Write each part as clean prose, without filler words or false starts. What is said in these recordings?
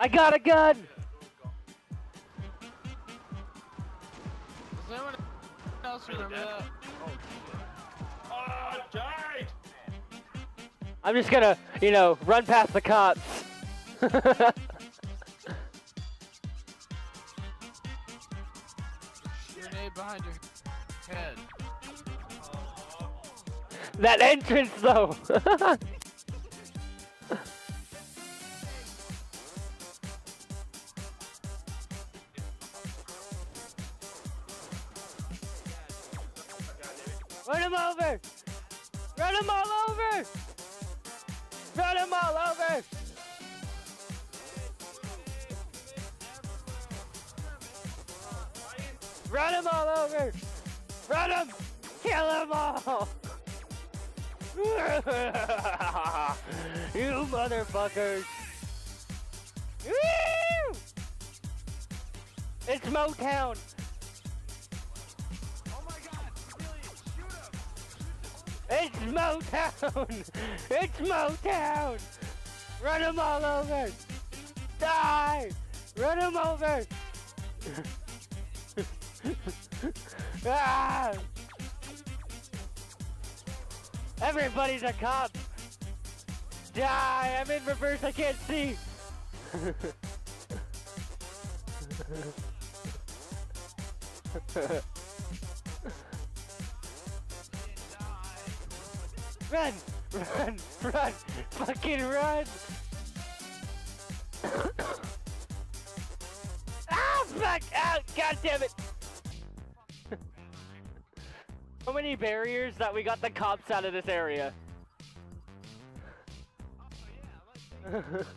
I got a gun! Does anyone else remember that? Oh, died! I'm just gonna, you know, run past the cops. Grenade behind your head. That entrance, though! Run him over! Run him all over! Run him all over! Run him all over! Run him! Kill them all! You motherfuckers! Woo! It's Motown! Oh my god, Billy, shoot him! It's Motown! It's Motown! Run him all over! Die! Run him over! Ah! Everybody's a cop! Die! I'm in reverse, I can't see! Run! Run! Run! Fucking run! Ah! Fuck! Ah! God damn it! So many barriers that we got the cops out of this area. We're just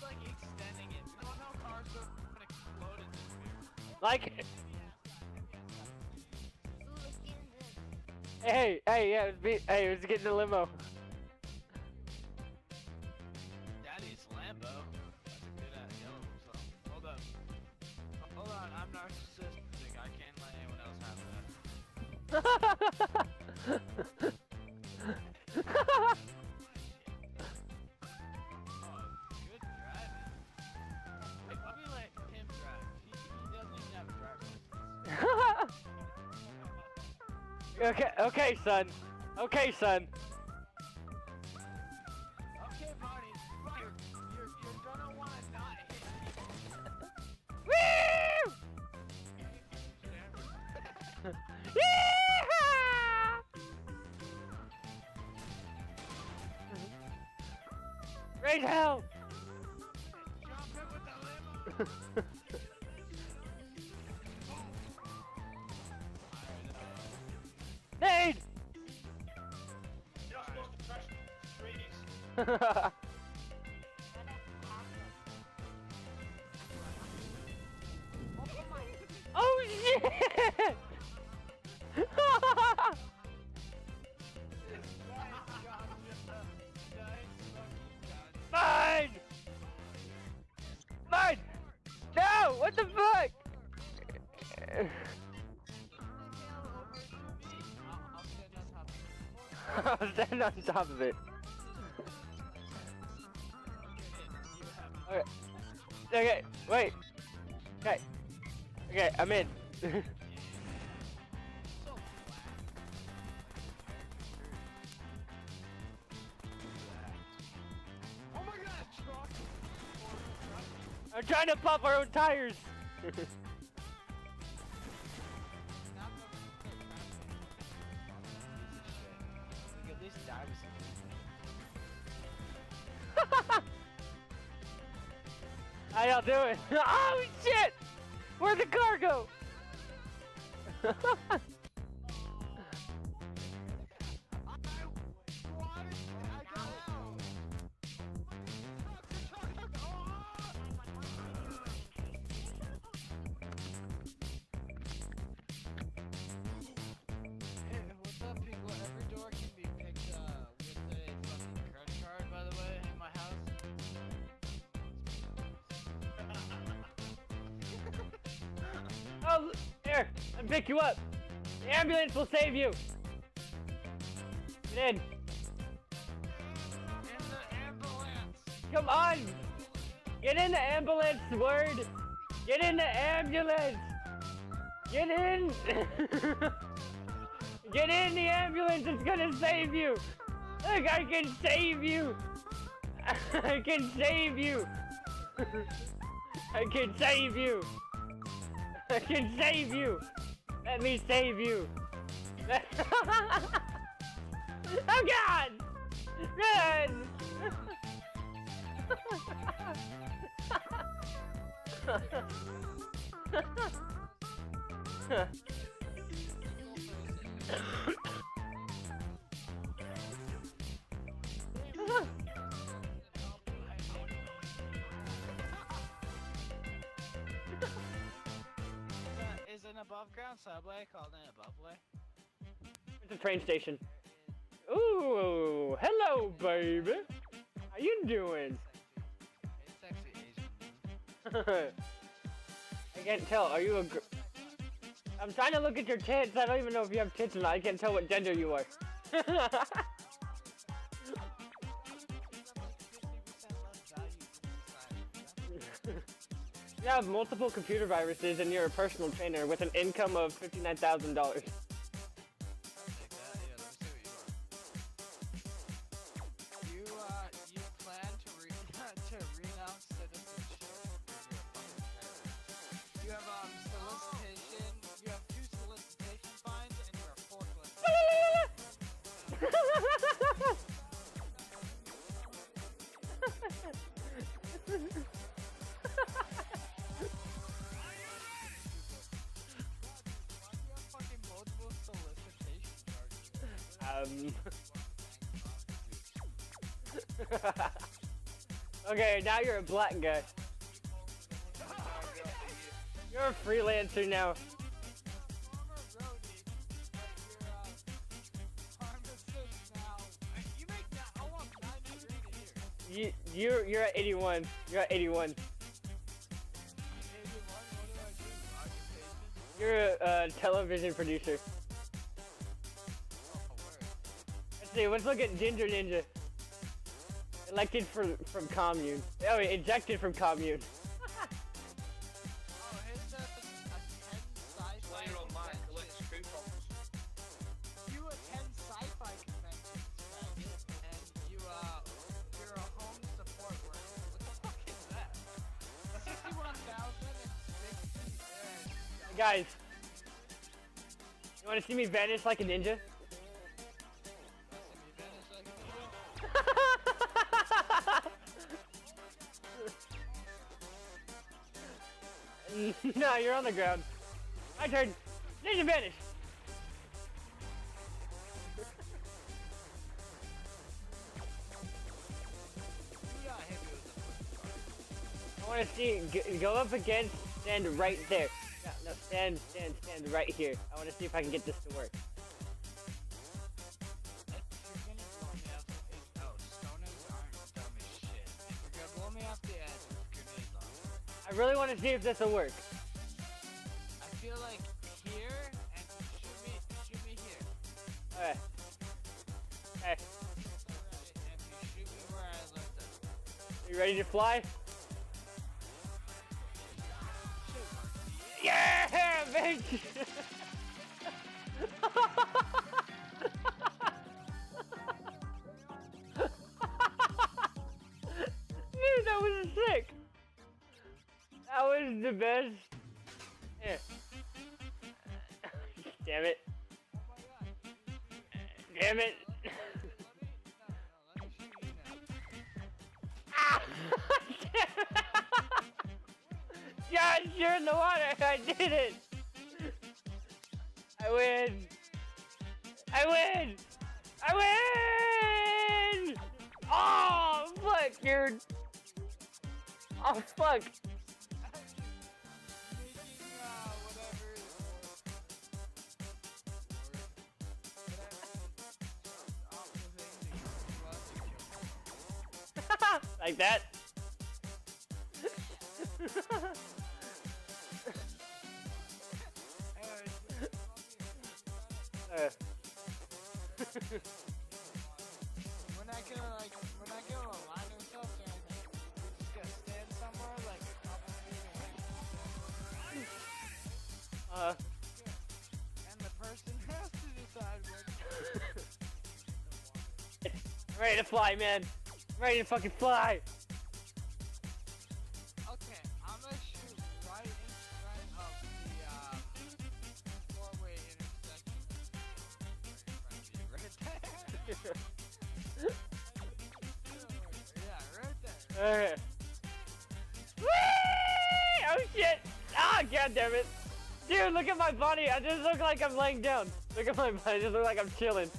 like extending it. We don't know cars are gonna explode in this weird. Like, hey, yeah, it was me. Hey, it was getting the limo. Daddy's Lambo. That's a good yellow song. Hold up. Hold on, I'm narcissistic. I can't let anyone else have that. Oh, good driving. Like, let me let him drive. He doesn't even have a driver's license. Okay, son. Okay, son. Okay, Marty. You're gonna wanna not hit people. Woo! Yeehaw! Great hell! Jump him with the limo. Nade! You're not supposed to touch straighties. Oh shit! Mine! Mine! No! What the fuck? I'll stand on top of it. Okay. Okay, wait. Okay. Okay, I'm in. Oh my god, truck! I'm trying to pop our own tires. At least die with How y'all doing? Oh shit! Where'd the car go? What's up, people? Every door can be picked with a fucking credit card, by the way, in my house. Oh, here, I'll pick you up. The ambulance will save you. Get in. In the ambulance! Come on. Get in the ambulance, word! Get in the ambulance! Get in! Get in the ambulance, it's gonna save you! Look, I can save you! I can save you! I can save you! I can save you! Let me save you! Oh God! Run! Is an above ground subway called an aboveway? It's a train station. Ooh, hello, baby. How you doing? It's sexy Asian. I can't tell. Are you a? I'm trying to look at your tits. I don't even know if you have tits or not. I can't tell what gender you are. You have multiple computer viruses and you're a personal trainer with an income of $59,000. You plan to renounce citizenship. You have solicitation. You have 2 solicitation fines, and you're a forklift. Fucking multiple solicitation charges. Okay, now you're a black guy. You're a freelancer now. Former roadie, you're a pharmacist now. You make that. I want 90 grand a year. You're at 81. You're at 81. 81. What do I do? Occupation? You're a television producer. Oh, word. Let's see. Let's look at Ginger Ninja. Elected from commune. Oh, wait, ejected from commune. Oh, his says attend sci-fi conventions. You attend sci-fi conventions, faggot, and you're a home support worker. What the fuck is that? 61,060. Guys, you want to see me vanish like a ninja? No, you're on the ground. My turn. Ninja vanish. I want to see. Go up against. Stand right there. No, stand right here. I want to see if I can get this to work. I really want to see if this will work. I feel like here, and shoot me here. Okay. Okay. Alright, and you shoot me where I left it. You ready to fly? Yeah, bitch! Dude, that was sick! That was the best. Here. Damn it. Damn it. Let me shoot you now. Ah! Yes, you're in the water. I did it. I win. I win. I win. Oh, fuck, dude. Oh, fuck. Like that. When I go align ourselves, we just gotta stand somewhere. Good. And the person has to decide what. I'm ready to fly, man. I'm ready to fucking fly. Okay, I'm gonna shoot right in front of the four-way intersection. Right there. Yeah, right there. Alright. Whee! Oh shit! Ah, god damn it! Dude, look at my body. I just look like I'm laying down. Look at my body. I just look like I'm chilling.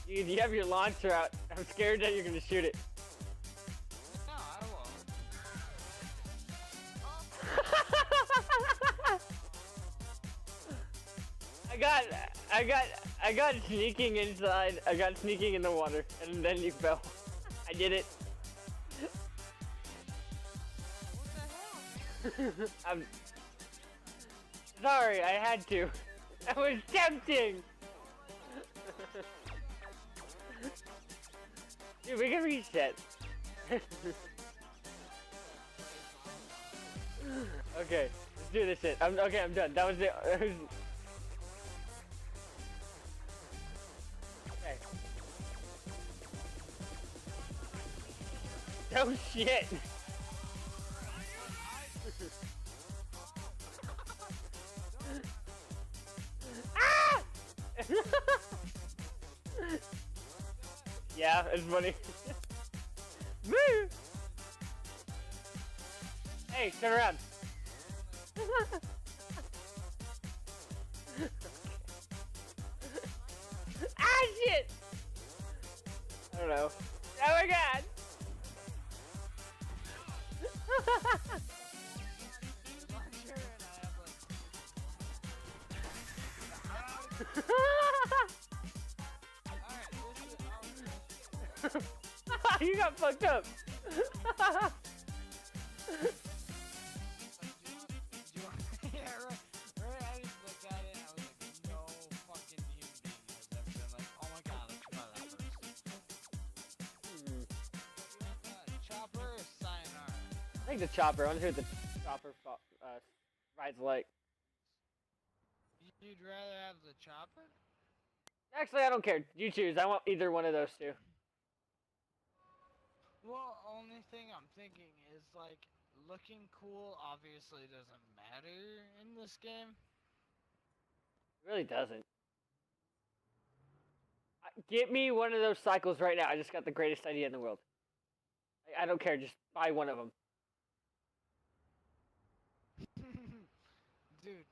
Dude, you have your launcher out. I'm scared that you're gonna shoot it. No, I won't. I got sneaking inside. I got sneaking in the water, and then you fell. I did it. What the hell? I'm sorry. I had to. That was tempting. Dude, we can reset. Okay, let's do this shit. I'm done. That was it. Okay. Oh shit! Ah! Yeah, it's funny. Move! Hey, turn around. Ah, shit! I don't know. Oh my god! You got fucked up. Yeah, right. I just looked at it and I was like, no fucking human being has ever been like, oh my god, let's try that person. Chopper or Sayonara? I think the chopper. I want to hear the chopper rides like. You'd rather have the chopper? Actually, I don't care. You choose. I want either one of those two. Well, only thing I'm thinking is like looking cool obviously doesn't matter in this game. It really doesn't. Get me one of those cycles right now. I just got the greatest idea in the world. I don't care. Just buy one of them. Dude,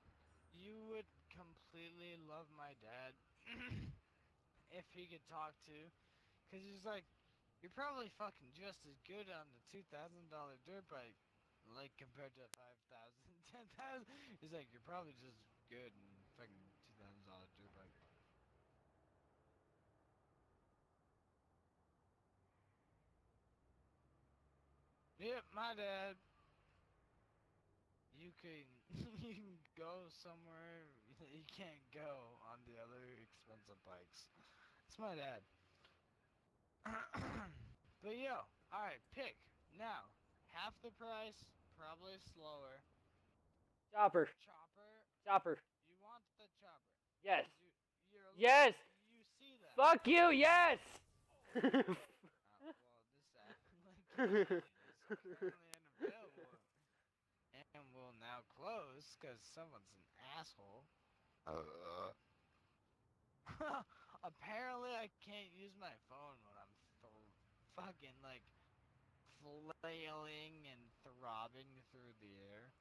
you would completely love my dad if he could talk to, cause he's like, you're probably fucking just as good on the $2,000 dirt bike, like compared to 5,000, 10,000. He's like, you're probably just as good in fucking $2,000 dirt bike. Yep, my dad. You can you can go somewhere you can't go on the other expensive bikes. It's my dad. But yo, alright, pick. Now, half the price, probably slower. Chopper. Chopper. Chopper. You want the chopper. Yes. You're a Yes. You see that. Fuck you. Yes. Well, this application is currently unavailable. And will now close because someone's an asshole. Apparently, I can't use my phone when I'm fucking like flailing and throbbing through the air.